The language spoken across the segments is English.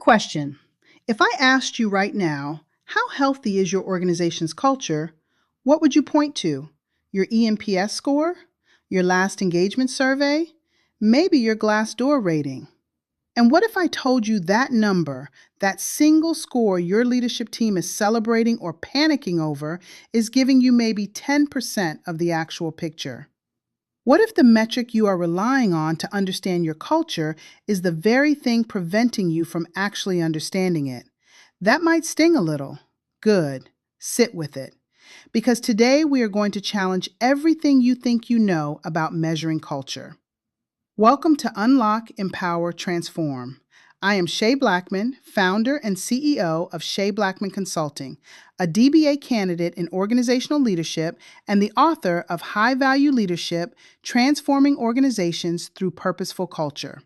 question. If I asked you right now, how healthy is your organization's culture, what would you point to? Your eNPS score? Your last engagement survey? Maybe your Glassdoor rating? And what if I told you that number, that single score your leadership team is celebrating or panicking over, is giving you maybe 10% of the actual picture? What if the metric you are relying on to understand your culture is the very thing preventing you from actually understanding it? That might sting a little. Good. Sit with it. Because today we are going to challenge everything you think you know about measuring culture. Welcome to Unlock, Empower, Transform. I am Shay Blackmon, founder and CEO of Shay Blackmon Consulting, a DBA candidate in organizational leadership and the author of High Value Leadership, Transforming Organizations Through Purposeful Culture.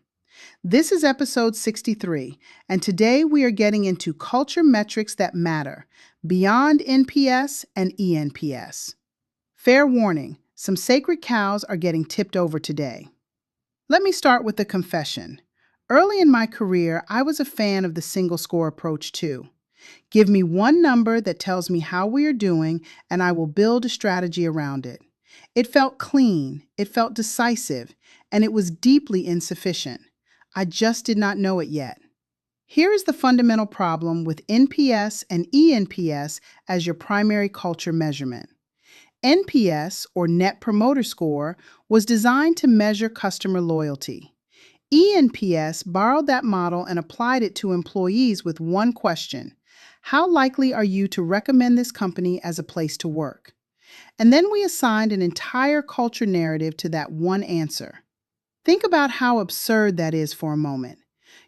This is episode 63, and today we are getting into culture metrics that matter, beyond NPS and eNPS. Fair warning, some sacred cows are getting tipped over today. Let me start with a confession. Early in my career, I was a fan of the single score approach too. Give me one number that tells me how we are doing, and I will build a strategy around it. It felt clean, it felt decisive, and it was deeply insufficient. I just did not know it yet. Here is the fundamental problem with NPS and eNPS as your primary culture measurement. NPS, or Net Promoter Score, was designed to measure customer loyalty. eNPS borrowed that model and applied it to employees with one question: how likely are you to recommend this company as a place to work? And then we assigned an entire culture narrative to that one answer. Think about how absurd that is for a moment.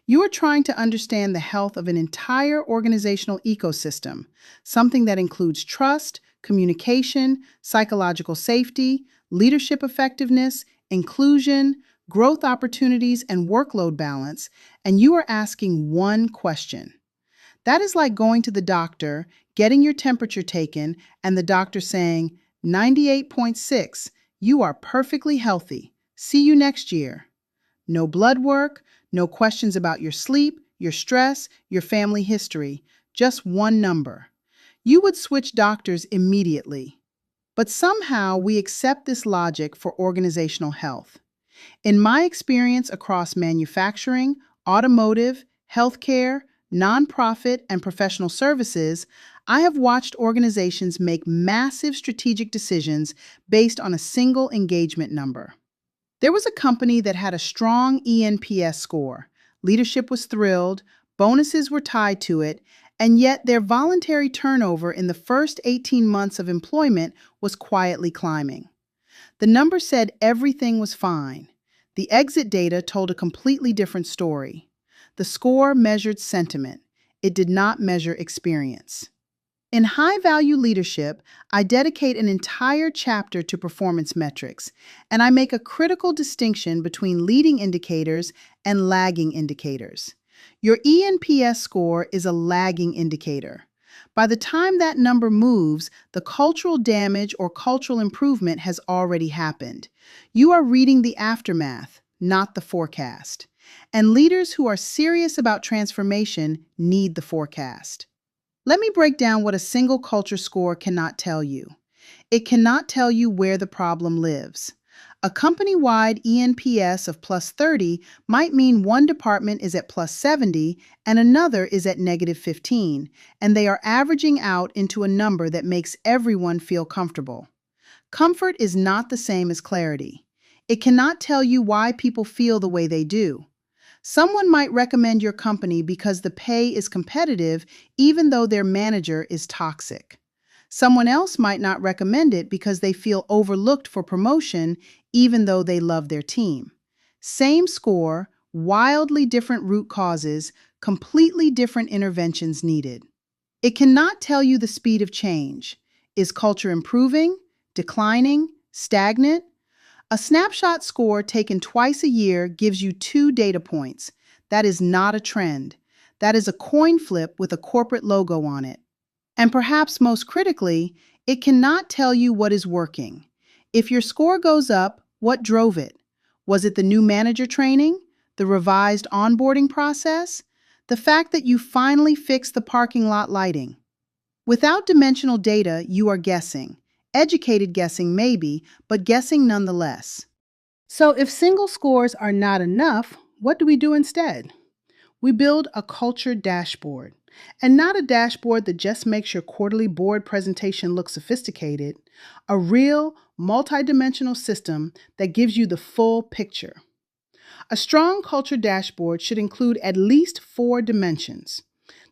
You are trying to understand the health of an entire organizational ecosystem, something that includes trust, communication, psychological safety, leadership effectiveness, inclusion, growth opportunities, and workload balance, and you are asking one question. That is like going to the doctor, getting your temperature taken, and the doctor saying, 98.6, you are perfectly healthy. See you next year. No blood work, no questions about your sleep, your stress, your family history, just one number. You would switch doctors immediately. But somehow we accept this logic for organizational health. In my experience across manufacturing, automotive, healthcare, nonprofit, and professional services, I have watched organizations make massive strategic decisions based on a single engagement number. There was a company that had a strong eNPS score. Leadership was thrilled, bonuses were tied to it, and yet their voluntary turnover in the first 18 months of employment was quietly climbing. The number said everything was fine. The exit data told a completely different story. The score measured sentiment. It did not measure experience. In high-value leadership, I dedicate an entire chapter to performance metrics, and I make a critical distinction between leading indicators and lagging indicators. Your eNPS score is a lagging indicator. By the time that number moves, the cultural damage or cultural improvement has already happened. You are reading the aftermath, not the forecast. And leaders who are serious about transformation need the forecast. Let me break down what a single culture score cannot tell you. It cannot tell you where the problem lives. A company-wide eNPS of plus 30 might mean one department is at plus 70 and another is at negative 15, and they are averaging out into a number that makes everyone feel comfortable. Comfort is not the same as clarity. It cannot tell you why people feel the way they do. Someone might recommend your company because the pay is competitive even though their manager is toxic. Someone else might not recommend it because they feel overlooked for promotion even though they love their team. Same score, wildly different root causes, completely different interventions needed. It cannot tell you the speed of change. Is culture improving, declining, stagnant? A snapshot score taken twice a year gives you 2 data points. That is not a trend. That is a coin flip with a corporate logo on it. And perhaps most critically, it cannot tell you what is working. If your score goes up, what drove it? Was it the new manager training? The revised onboarding process? The fact that you finally fixed the parking lot lighting. Without dimensional data, you are guessing. Educated guessing, maybe, but guessing nonetheless. So, if single scores are not enough, what do we do instead? We build a culture dashboard. And not a dashboard that just makes your quarterly board presentation look sophisticated, a real, multidimensional system that gives you the full picture. A strong culture dashboard should include at least 4 dimensions.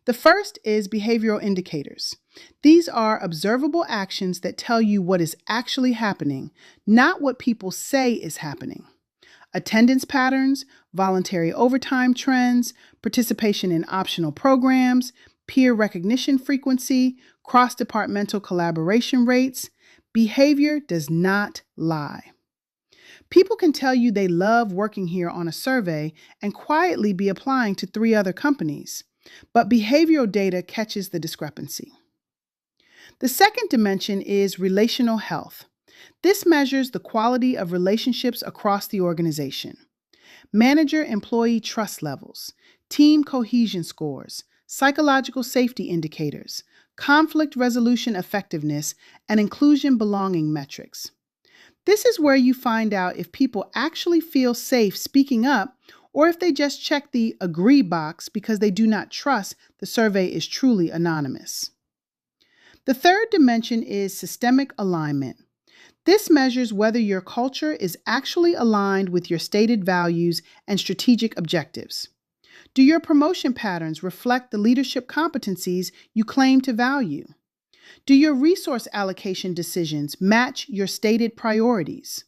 The first is behavioral indicators. These are observable actions that tell you what is actually happening, not what people say is happening. Attendance patterns, voluntary overtime trends, participation in optional programs, peer recognition frequency, cross-departmental collaboration rates. Behavior does not lie. People can tell you they love working here on a survey and quietly be applying to 3 other companies, but behavioral data catches the discrepancy. The second dimension is relational health. This measures the quality of relationships across the organization. Manager-employee trust levels, team cohesion scores, psychological safety indicators, conflict resolution effectiveness, and inclusion belonging metrics. This is where you find out if people actually feel safe speaking up or if they just check the agree box because they do not trust the survey is truly anonymous. The third dimension is systemic alignment. This measures whether your culture is actually aligned with your stated values and strategic objectives. Do your promotion patterns reflect the leadership competencies you claim to value? Do your resource allocation decisions match your stated priorities?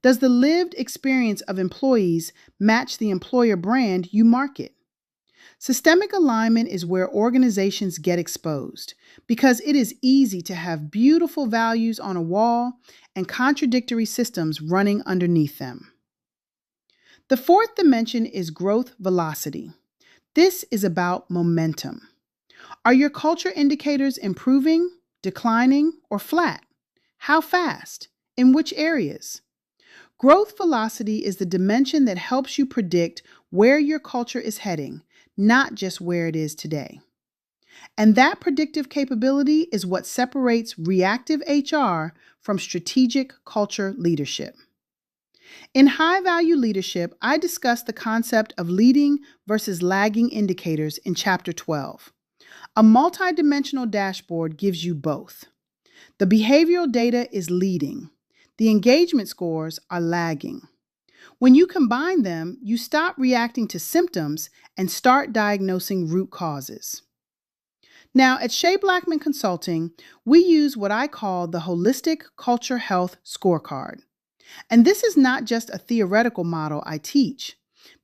Does the lived experience of employees match the employer brand you market? Systemic alignment is where organizations get exposed because it is easy to have beautiful values on a wall and contradictory systems running underneath them. The fourth dimension is growth velocity. This is about momentum. Are your culture indicators improving, declining, or flat? How fast? In which areas? Growth velocity is the dimension that helps you predict where your culture is heading, not just where it is today. And that predictive capability is what separates reactive HR from strategic culture leadership. In high-value leadership, I discussed the concept of leading versus lagging indicators in Chapter 12. A multidimensional dashboard gives you both. The behavioral data is leading. The engagement scores are lagging. When you combine them, you stop reacting to symptoms and start diagnosing root causes. Now, at Shea Blackmon Consulting, we use what I call the Holistic Culture Health Scorecard. And this is not just a theoretical model I teach.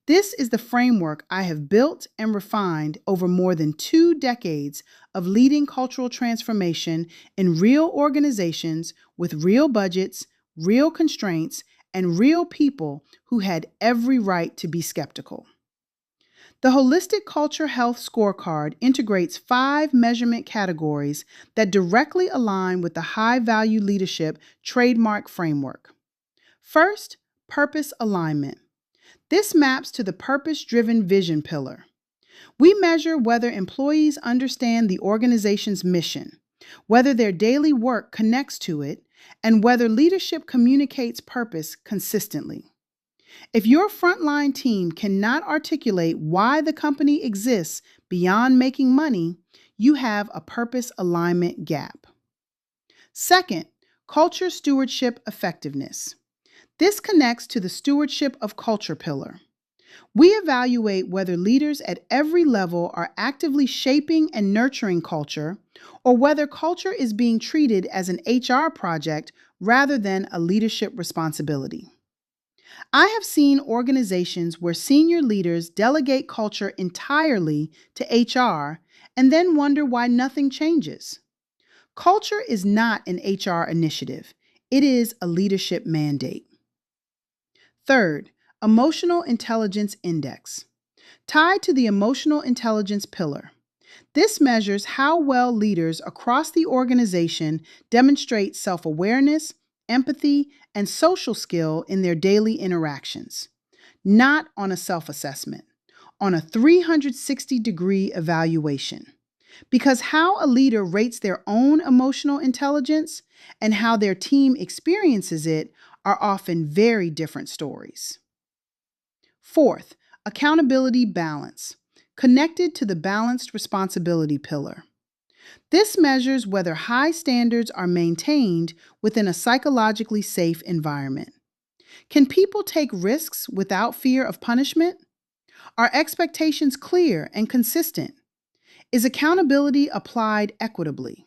This is the framework I have built and refined over more than 2 decades of leading cultural transformation in real organizations with real budgets, real constraints, and real people who had every right to be skeptical. The Holistic Culture Health Scorecard integrates 5 measurement categories that directly align with the high-value leadership trademark framework. First, purpose alignment. This maps to the purpose-driven vision pillar. We measure whether employees understand the organization's mission, whether their daily work connects to it, and whether leadership communicates purpose consistently. If your frontline team cannot articulate why the company exists beyond making money, you have a purpose alignment gap. Second, culture stewardship effectiveness. This connects to the stewardship of culture pillar. We evaluate whether leaders at every level are actively shaping and nurturing culture, or whether culture is being treated as an HR project rather than a leadership responsibility. I have seen organizations where senior leaders delegate culture entirely to HR and then wonder why nothing changes. Culture is not an HR initiative. It is a leadership mandate. Third, Emotional Intelligence Index. Tied to the Emotional Intelligence pillar. This measures how well leaders across the organization demonstrate self-awareness, empathy, and social skill in their daily interactions. Not on a self-assessment, on a 360-degree evaluation. Because how a leader rates their own emotional intelligence and how their team experiences it are often very different stories. Fourth, accountability balance, connected to the balanced responsibility pillar. This measures whether high standards are maintained within a psychologically safe environment. Can people take risks without fear of punishment? Are expectations clear and consistent? Is accountability applied equitably?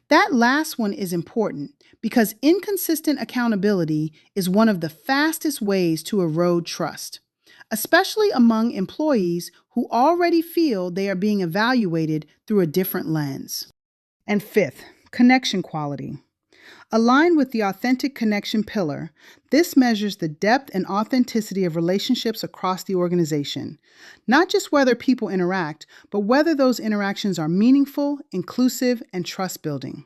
That last one is important because inconsistent accountability is one of the fastest ways to erode trust, especially among employees who already feel they are being evaluated through a different lens. And fifth, connection quality. Aligned with the authentic connection pillar, this measures the depth and authenticity of relationships across the organization, not just whether people interact, but whether those interactions are meaningful, inclusive, and trust-building.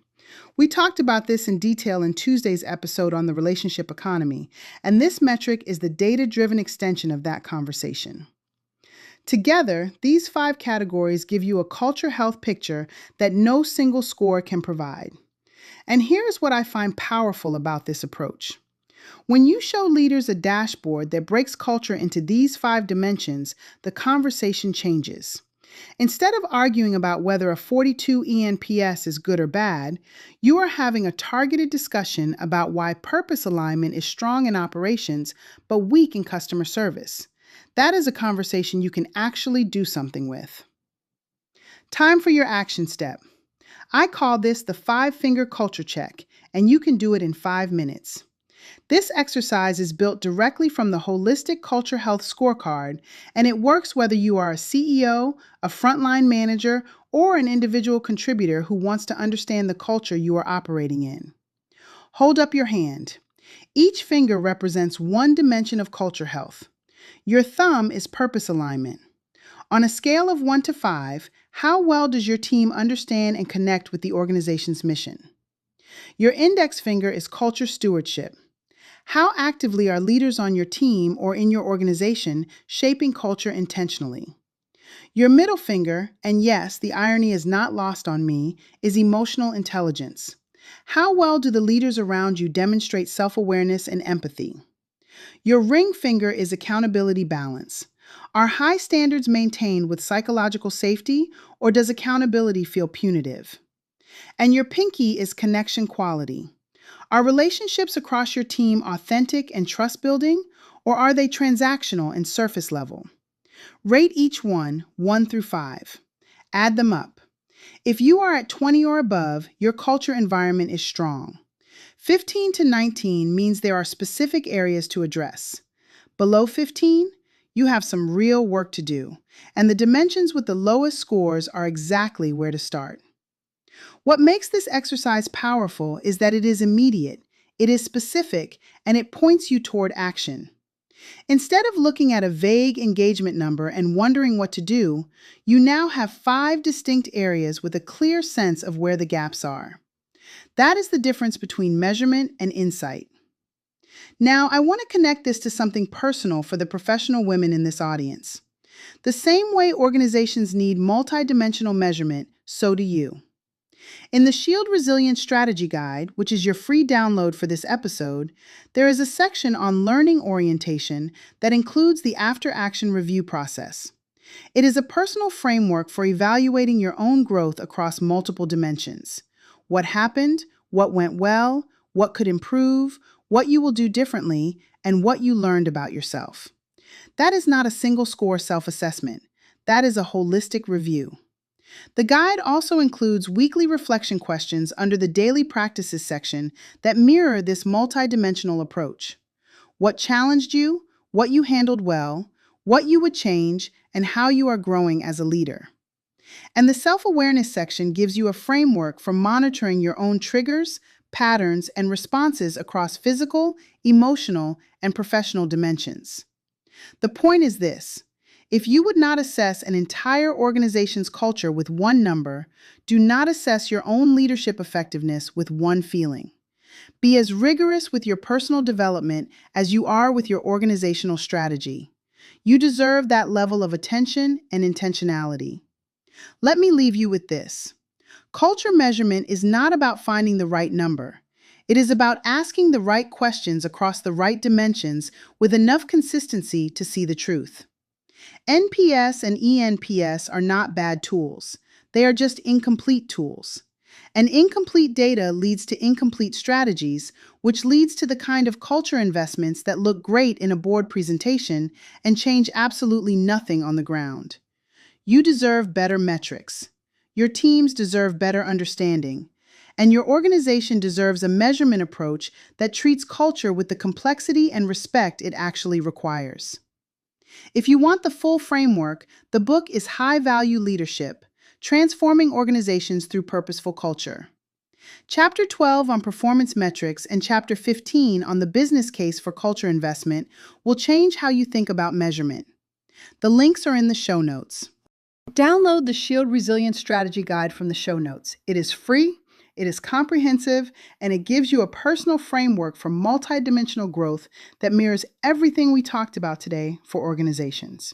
We talked about this in detail in Tuesday's episode on the relationship economy, and this metric is the data-driven extension of that conversation. Together, these 5 categories give you a culture health picture that no single score can provide. And here's what I find powerful about this approach. When you show leaders a dashboard that breaks culture into these 5 dimensions, the conversation changes. Instead of arguing about whether a 42 eNPS is good or bad, you are having a targeted discussion about why purpose alignment is strong in operations but weak in customer service. That is a conversation you can actually do something with. Time for your action step. I call this the 5-finger culture check, and you can do it in 5 minutes. This exercise is built directly from the Holistic Culture Health Scorecard, and it works whether you are a CEO, a frontline manager, or an individual contributor who wants to understand the culture you are operating in. Hold up your hand. Each finger represents one dimension of culture health. Your thumb is purpose alignment. On a scale of 1 to 5, how well does your team understand and connect with the organization's mission? Your index finger is culture stewardship. How actively are leaders on your team or in your organization shaping culture intentionally? Your middle finger, and yes, the irony is not lost on me, is emotional intelligence. How well do the leaders around you demonstrate self-awareness and empathy? Your ring finger is accountability balance. Are high standards maintained with psychological safety, or does accountability feel punitive? And your pinky is connection quality. Are relationships across your team authentic and trust-building, or are they transactional and surface level? Rate each one, 1 through 5. Add them up. If you are at 20 or above, your culture environment is strong. 15 to 19 means there are specific areas to address. Below 15, you have some real work to do, and the dimensions with the lowest scores are exactly where to start. What makes this exercise powerful is that it is immediate, it is specific, and it points you toward action. Instead of looking at a vague engagement number and wondering what to do, you now have 5 distinct areas with a clear sense of where the gaps are. That is the difference between measurement and insight. Now, I want to connect this to something personal for the professional women in this audience. The same way organizations need multidimensional measurement, so do you. In the Shield Resilience Strategy Guide, which is your free download for this episode, there is a section on learning orientation that includes the after-action review process. It is a personal framework for evaluating your own growth across multiple dimensions. What happened, what went well, what could improve, what you will do differently, and what you learned about yourself. That is not a single-score self-assessment. That is a holistic review. The guide also includes weekly reflection questions under the Daily Practices section that mirror this multidimensional approach. What challenged you, what you handled well, what you would change, and how you are growing as a leader. And the self-awareness section gives you a framework for monitoring your own triggers, patterns, and responses across physical, emotional, and professional dimensions. The point is this: if you would not assess an entire organization's culture with one number, do not assess your own leadership effectiveness with one feeling. Be as rigorous with your personal development as you are with your organizational strategy. You deserve that level of attention and intentionality. Let me leave you with this. Culture measurement is not about finding the right number. It is about asking the right questions across the right dimensions with enough consistency to see the truth. NPS and eNPS are not bad tools. They are just incomplete tools. And incomplete data leads to incomplete strategies, which leads to the kind of culture investments that look great in a board presentation and change absolutely nothing on the ground. You deserve better metrics. Your teams deserve better understanding. And your organization deserves a measurement approach that treats culture with the complexity and respect it actually requires. If you want the full framework, the book is High Value Leadership: Transforming Organizations Through Purposeful Culture. Chapter 12 on performance metrics and Chapter 15 on the business case for culture investment will change how you think about measurement. The links are in the show notes. Download the Shield Resilience Strategy Guide from the show notes. It is free, it is comprehensive, and it gives you a personal framework for multidimensional growth that mirrors everything we talked about today for organizations.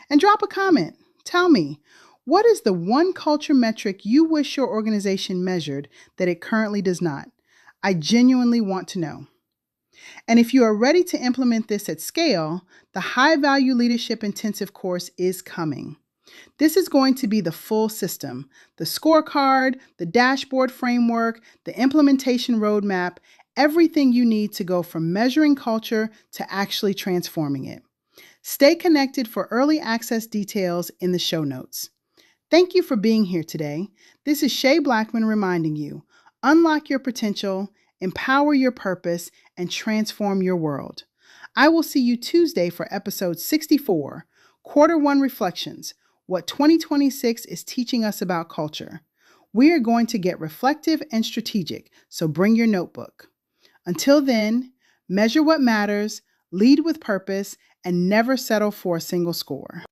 And drop a comment. Tell me, what is the one culture metric you wish your organization measured that it currently does not? I genuinely want to know. And if you are ready to implement this at scale, the High Value Leadership Intensive course is coming. This is going to be the full system: the scorecard, the dashboard framework, the implementation roadmap, everything you need to go from measuring culture to actually transforming it. Stay connected for early access details in the show notes. Thank you for being here today. This is Shay Blackmon reminding you: unlock your potential, empower your purpose, and transform your world. I will see you Tuesday for episode 64, Quarter 1 Reflections: What 2026 is Teaching Us About Culture. We are going to get reflective and strategic, so bring your notebook. Until then, measure what matters, lead with purpose, and never settle for a single score.